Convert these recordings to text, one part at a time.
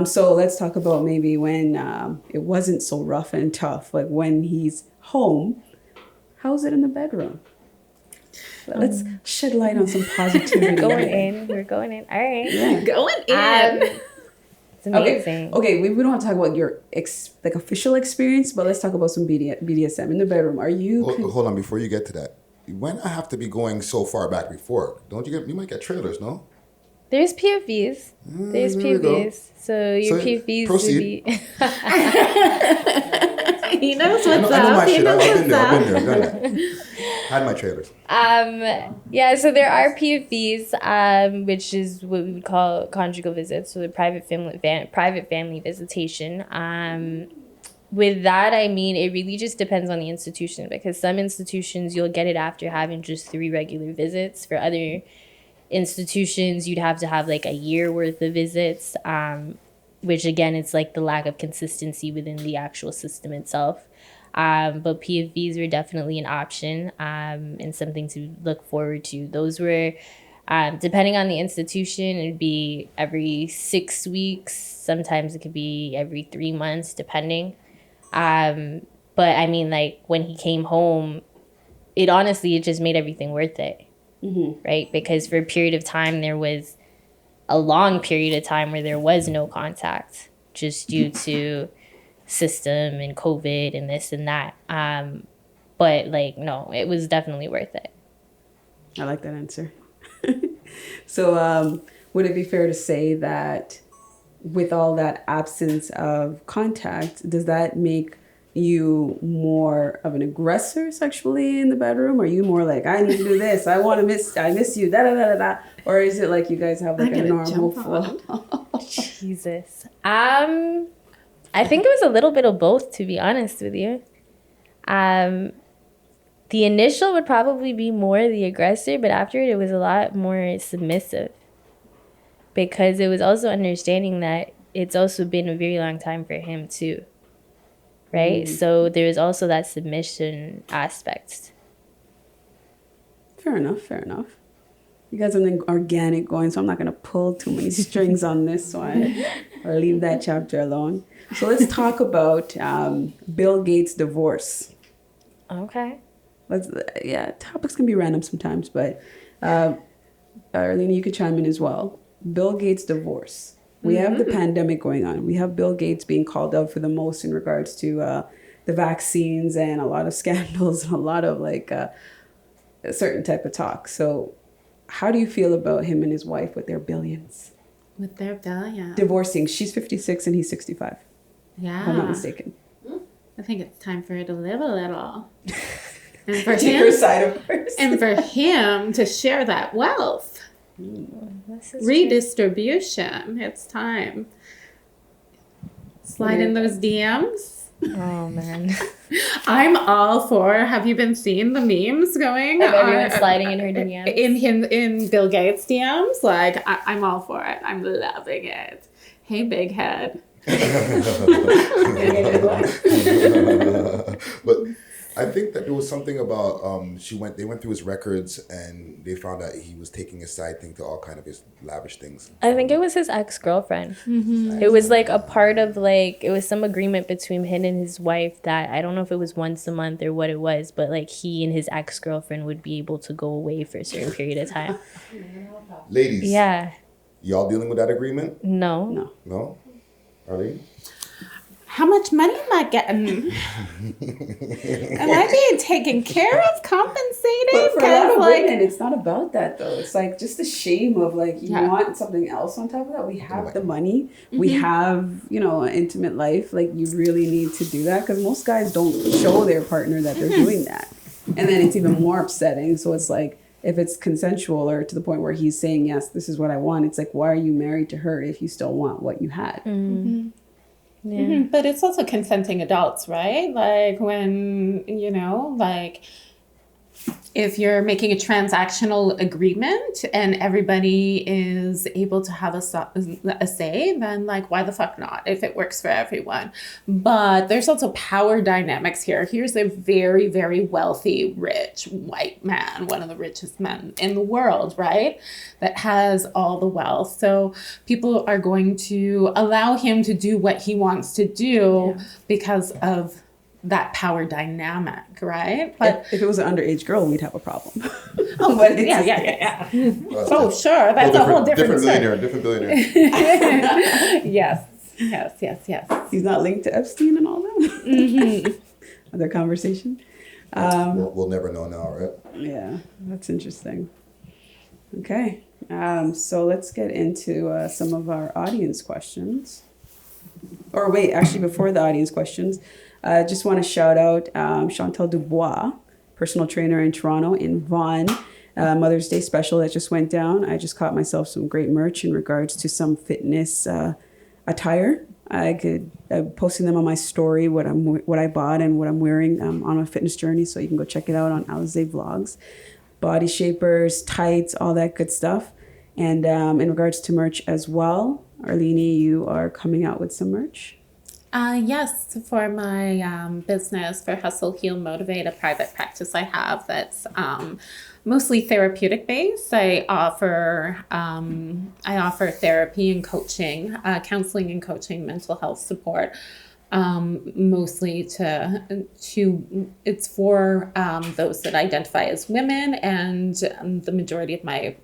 So let's talk about maybe when it wasn't so rough and tough, like when he's home. How's it in the bedroom? Let's shed light on some positivity. We're going in. All right. Yeah. Going in. It's amazing. Okay. We don't have to talk about your official experience, but let's talk about some BDSM in the bedroom. Are you? Hold on, before you get to that. When I have to be going so far back before, you might get trailers, no? There's PFVs. There's PFVs. So your PFVs would be. He knows what's up. I know my shit. I've been there. I've done that. Had my trailers. Yeah, so there are PFVs, which is what we would call conjugal visits, so the private family visitation. With that, I mean, it really just depends on the institution, because some institutions you'll get it after having just 3 regular visits. For other institutions, you'd have to have like a year worth of visits, which again, it's like the lack of consistency within the actual system itself. But PFVs were definitely an option, and something to look forward to. Those were, depending on the institution, it'd be every 6 weeks. Sometimes it could be every 3 months, depending. But I mean, like when he came home, it just made everything worth it. Mm-hmm. Right? Because for a period of time, there was a long period of time where there was no contact, just due to system and COVID and this and that. But like, no, it was definitely worth it. I like that answer. So would it be fair to say that with all that absence of contact, does that make you more of an aggressor sexually in the bedroom? Are you more like, I need to do this, I miss you, da da da da da? Or is it like you guys have like a normal flow? Jesus. I think it was a little bit of both, to be honest with you. The initial would probably be more the aggressor, but after it was a lot more submissive. Because it was also understanding that it's also been a very long time for him too. Right? Mm. So there is also that submission aspect. Fair enough. You guys have an organic going, so I'm not going to pull too many strings on this one or leave that chapter alone. So let's talk about Bill Gates' divorce. Okay. Topics can be random sometimes, but Arlene, you could chime in as well. Bill Gates' divorce. We have the pandemic going on. We have Bill Gates being called out for the most in regards to the vaccines and a lot of scandals and a lot of like a certain type of talk. So how do you feel about him and his wife with their billions? With their billions. Divorcing. She's 56 and he's 65. Yeah. If I'm not mistaken. I think it's time for her to live a little. And for him, side of hers. And for him to share that wealth. Redistribution. True. It's time. Slide in those DMs. Oh man. I'm all for. Have you been seeing the memes going? Everyone sliding in her DMs. In Bill Gates DMs? Like I'm all for it. I'm loving it. Hey, big head. But I think that there was something about they went through his records and they found out he was taking a side thing to all kind of his lavish things. I think it was his ex-girlfriend. Mm-hmm. It was like a part of like, it was some agreement between him and his wife that I don't know if it was once a month or what it was, but like he and his ex-girlfriend would be able to go away for a certain period of time. Ladies. Yeah. Y'all dealing with that agreement? No. Arlene? How much money am I getting? Am I being taken care of, compensated? But for a lot of women, it's not about that though. It's like just the shame of like you want something else on top of that. We have the money, we have an intimate life. Like you really need to do that because most guys don't show their partner that they're doing that, and then it's even more upsetting. So it's like if it's consensual or to the point where he's saying yes, this is what I want. It's like why are you married to her if you still want what you had? Mm-hmm. Yeah. Mm-hmm. But it's also consenting adults, right? Like when, if you're making a transactional agreement and everybody is able to have a say, then like, why the fuck not, if it works for everyone? But there's also power dynamics here. Here's a very, very wealthy, rich white man, one of the richest men in the world, right? That has all the wealth. So people are going to allow him to do what he wants to do because of that power dynamic, right? But if it was an underage girl, we'd have a problem. but yeah. Oh, sure. That's a whole different billionaire. Different billionaire. Yes. He's not linked to Epstein and all that. Mm-hmm. Other conversation. We'll never know now, right? Yeah, that's interesting. Okay, so let's get into some of our audience questions. Or wait, actually, before the audience questions, I just want to shout out Chantal Dubois, personal trainer in Toronto, in Vaughan. Mother's Day special that just went down. I just caught myself some great merch in regards to some fitness attire. I'm posting them on my story, what I bought and what I'm wearing on a fitness journey. So you can go check it out on Alize Vlogs. Body shapers, tights, all that good stuff. And in regards to merch as well, Arlene, you are coming out with some merch. Yes, for my business, for Hustle, Heal, Motivate, a private practice I have that's mostly therapeutic based. I offer therapy and coaching, counseling and coaching, mental health support. Mostly it's for those that identify as women, and the majority of my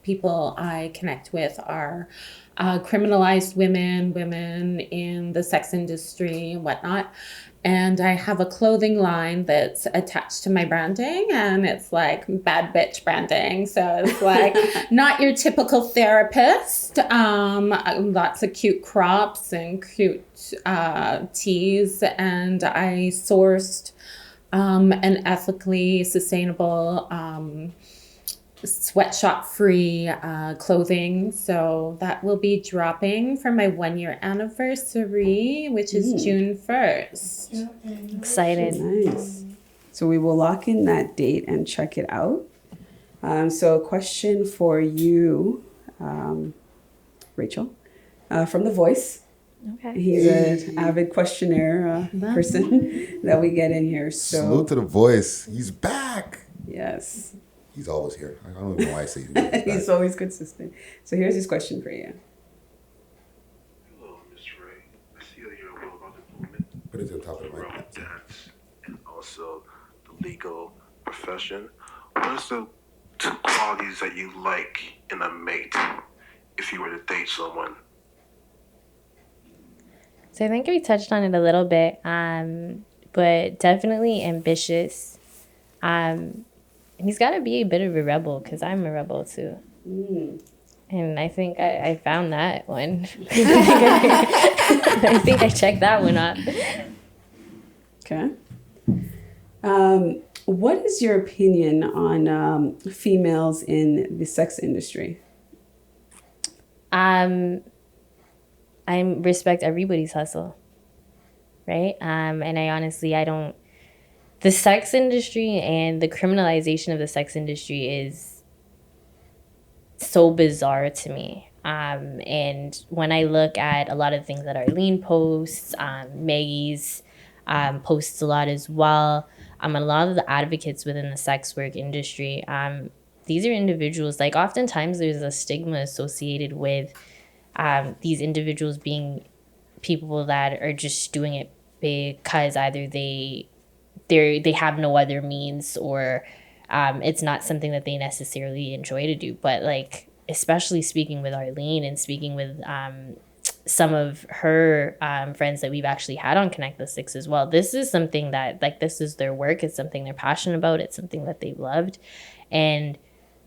people I connect with are criminalized women in the sex industry and whatnot. And I have a clothing line that's attached to my branding, and it's like bad bitch branding. So it's like not your typical therapist. Lots of cute crops and cute tees. And I sourced an ethically sustainable sweatshop free clothing, so that will be dropping for my 1-year anniversary, which is June 1st. Excited. Nice. So we will lock in that date and check it out. So a question for you, Rachel, from The Voice. Okay. He's an avid questionnaire person that we get in here. So Salute to The Voice. He's back. Yes. He's always here. I don't even know why I say he's back. He's always consistent. So here's his question for you. Hello, Miss Ray. I see that you're well about the movement, Put it to the top of the realm mic. of dance, and also the legal profession. What are the 2 qualities that you like in a mate if you were to date someone? So I think we touched on it a little bit, but definitely ambitious. And he's got to be a bit of a rebel, because I'm a rebel too. And I think I found that one. I think I checked that one off. Okay. What is your opinion on females in the sex industry? I respect everybody's hustle, right? And I don't. The sex industry and the criminalization of the sex industry is so bizarre to me. And when I look at a lot of things that Arlene posts, Maggie's posts a lot as well, a lot of the advocates within the sex work industry, these are individuals, like oftentimes there's a stigma associated with these individuals being people that are just doing it because either they have no other means, or it's not something that they necessarily enjoy to do. But like, especially speaking with Arlene and speaking with some of her friends that we've actually had on Connect the Six as well, this is something that, like, this is their work. It's something they're passionate about. It's something that they've loved. And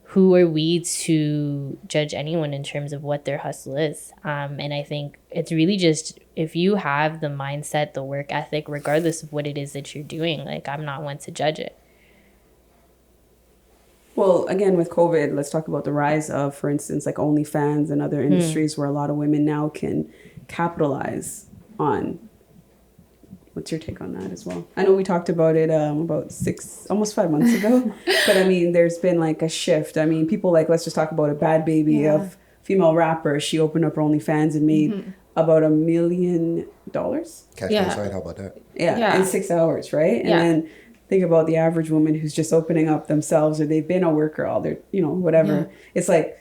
who are we to judge anyone in terms of what their hustle is? And I think it's really just, if you have the mindset, the work ethic, regardless of what it is that you're doing, like, I'm not one to judge it. Well, again, with COVID, let's talk about the rise of, for instance, like OnlyFans and other industries where a lot of women now can capitalize on What's your take on that as well? I know we talked about it about almost 5 months ago, but I mean, there's been like a shift. I mean, people like, let's just talk about a Bad Baby of female rapper. She opened up her OnlyFans and made about $1 million. Cash inside, how about that? Yeah, in 6 hours, right? And then think about the average woman who's just opening up themselves, or they've been a worker all their, whatever. Yeah. It's like,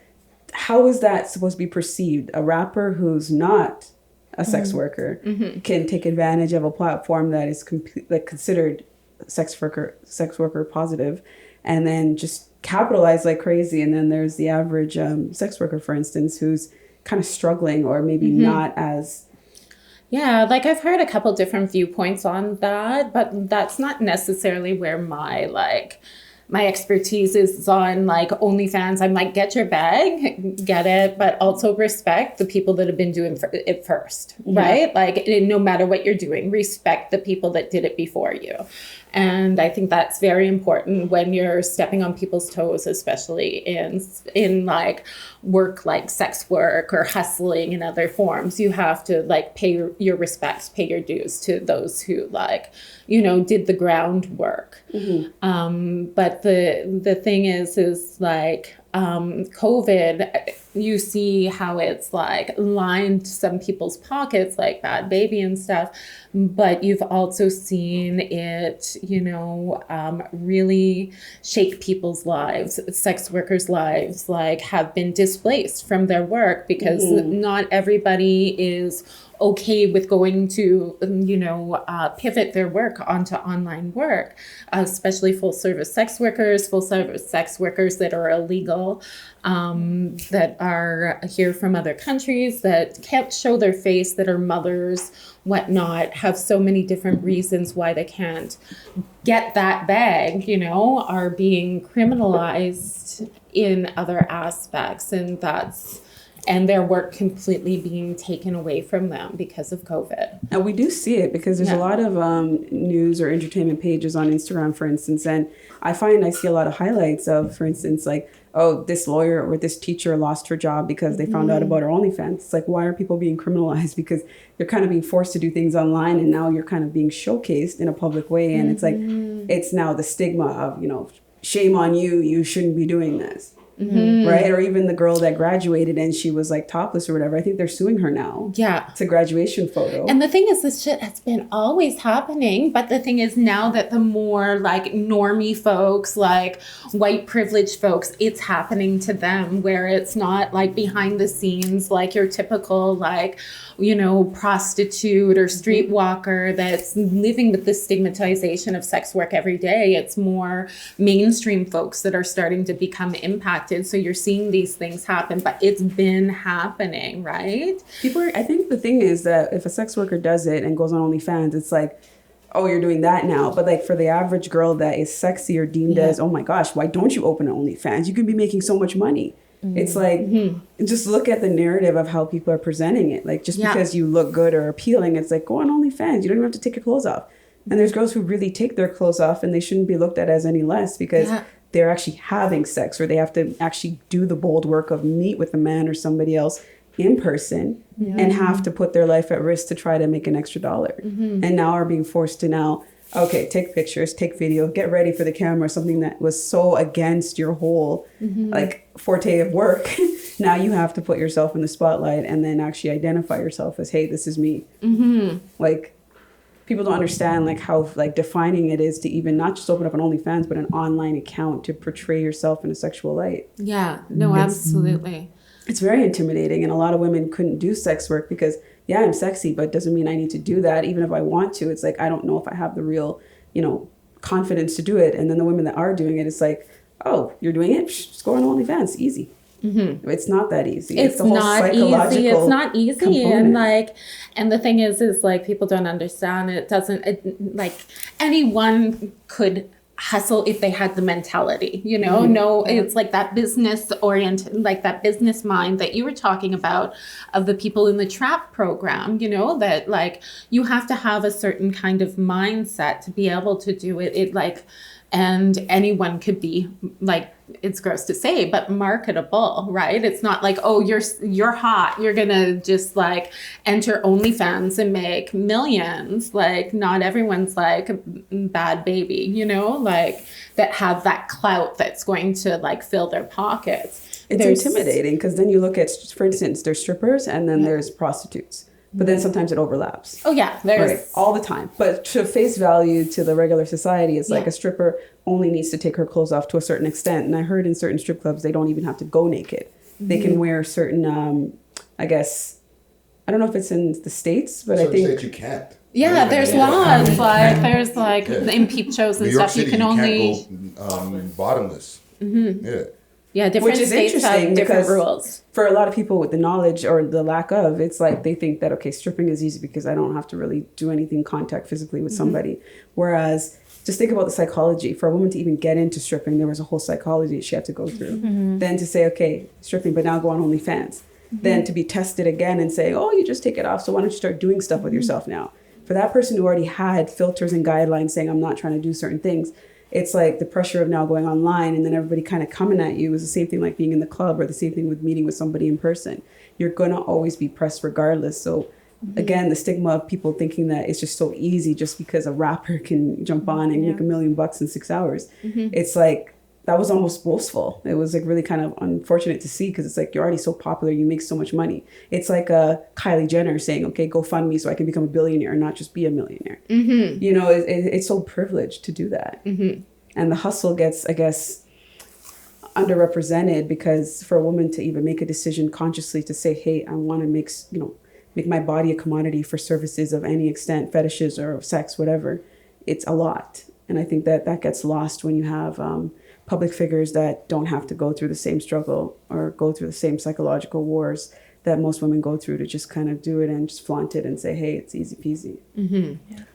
how is that supposed to be perceived? A rapper who's not a sex worker can take advantage of a platform that is considered sex worker positive, and then just capitalize like crazy. And then there's the average sex worker, for instance, who's kind of struggling or maybe not as... Yeah, like I've heard a couple different viewpoints on that, but that's not necessarily where my expertise is on, like, OnlyFans. I'm like, get your bag, get it, but also respect the people that have been doing it first, right? Like, no matter what you're doing, respect the people that did it before you. And I think that's very important when you're stepping on people's toes, especially in like work, like sex work or hustling in other forms. You have to like pay your respects, pay your dues to those who like, did the groundwork. But the thing is like, COVID, you see how it's like lined some people's pockets, like Bad Baby and stuff, but you've also seen it, really shake people's lives. Sex workers' lives like have been displaced from their work because not everybody is okay with going to, pivot their work onto online work, especially full-service sex workers that are illegal, that are here from other countries, that can't show their face, that are mothers, whatnot, have so many different reasons why they can't get that bag, are being criminalized in other aspects. And their work completely being taken away from them because of COVID. And we do see it because there's a lot of news or entertainment pages on Instagram, for instance, and I see a lot of highlights of, for instance, like, oh, this lawyer or this teacher lost her job because they found out about her OnlyFans. It's like, why are people being criminalized? Because you're kind of being forced to do things online, and now you're kind of being showcased in a public way. And it's like, it's now the stigma of, shame on you, you shouldn't be doing this. Right? Or even the girl that graduated and she was like topless or whatever. I think they're suing her now. Yeah. It's a graduation photo. And the thing is, this shit has been always happening. But the thing is now that the more like normie folks, like white privileged folks, it's happening to them, where it's not like behind the scenes, like your typical like, prostitute or streetwalker that's living with the stigmatization of sex work every day. It's more mainstream folks that are starting to become impacted. So you're seeing these things happen, but it's been happening, right? I think the thing is that if a sex worker does it and goes on OnlyFans, it's like, oh, you're doing that now. But like for the average girl that is sexy or deemed as, oh my gosh, why don't you open an OnlyFans? You could be making so much money. It's like, just look at the narrative of how people are presenting it. Like, just because you look good or appealing, it's like, go on OnlyFans. You don't even have to take your clothes off. And there's girls who really take their clothes off, and they shouldn't be looked at as any less because they're actually having sex, or they have to actually do the bold work of meet with a man or somebody else in person and have to put their life at risk to try to make an extra dollar. And now are being forced to now, okay, take pictures, take video, get ready for the camera, something that was so against your whole like forte of work. Now you have to put yourself in the spotlight and then actually identify yourself as, hey, this is me. Like, people don't understand like how like defining it is to even not just open up an OnlyFans, but an online account to portray yourself in a sexual light. Yeah, no, absolutely. It's very intimidating, and a lot of women couldn't do sex work because I'm sexy, but it doesn't mean I need to do that. Even if I want to, it's like, I don't know if I have the real, confidence to do it. And then the women that are doing it, it's like, oh, you're doing it? Just go on OnlyFans. Easy. It's not that easy. It's the whole not easy. It's not easy. Component. And the thing is like, people don't understand. Like anyone could hustle if they had the mentality, it's like that business oriented, like that business mind that you were talking about of the people in the trap program, that like you have to have a certain kind of mindset to be able to do it. It like and anyone could be like, it's gross to say, but marketable, right? It's not like, oh, you're hot, you're gonna just like enter OnlyFans and make millions. Like, not everyone's like bad baby, you know, like that have that clout that's going to like fill their pockets. It's intimidating because then you look at, for instance, there's strippers and then there's prostitutes. But then sometimes it overlaps. Oh, yeah. There's right, all the time. But to face value to the regular society, it's like a stripper only needs to take her clothes off to a certain extent. And I heard in certain strip clubs, they don't even have to go naked. They can wear certain, I guess, I don't know if it's in the States, but I think... States you can't. Yeah, there's laws. Like, there's like in peep shows and New York stuff, City, you can only... can't go bottomless. Yeah. Yeah, different Which is states interesting have different because rules. For a lot of people with the knowledge or the lack of, it's like they think that, okay, stripping is easy because I don't have to really do anything contact physically with somebody. Whereas just think about the psychology. For a woman to even get into stripping, there was a whole psychology she had to go through. Then to say, okay, stripping, but now go on OnlyFans. Then to be tested again and say, oh, you just take it off. So why don't you start doing stuff with yourself now? For that person who already had filters and guidelines saying, I'm not trying to do certain things, it's like the pressure of now going online and then everybody kind of coming at you is the same thing like being in the club or the same thing with meeting with somebody in person. You're going to always be pressed regardless. So again, the stigma of people thinking that it's just so easy just because a rapper can jump on and make $1 million in 6 hours. It's like, that was almost boastful. It was like really kind of unfortunate to see because it's like, you're already so popular, you make so much money. It's like a Kylie Jenner saying, okay, go fund me so I can become a billionaire and not just be a millionaire. You know, it's so privileged to do that. And the hustle gets, I guess, underrepresented because for a woman to even make a decision consciously to say, hey, I want to make my body a commodity for services of any extent, fetishes or sex, whatever, it's a lot. And I think that gets lost when you have public figures that don't have to go through the same struggle or go through the same psychological wars that most women go through to just kind of do it and just flaunt it and say, hey, it's easy peasy.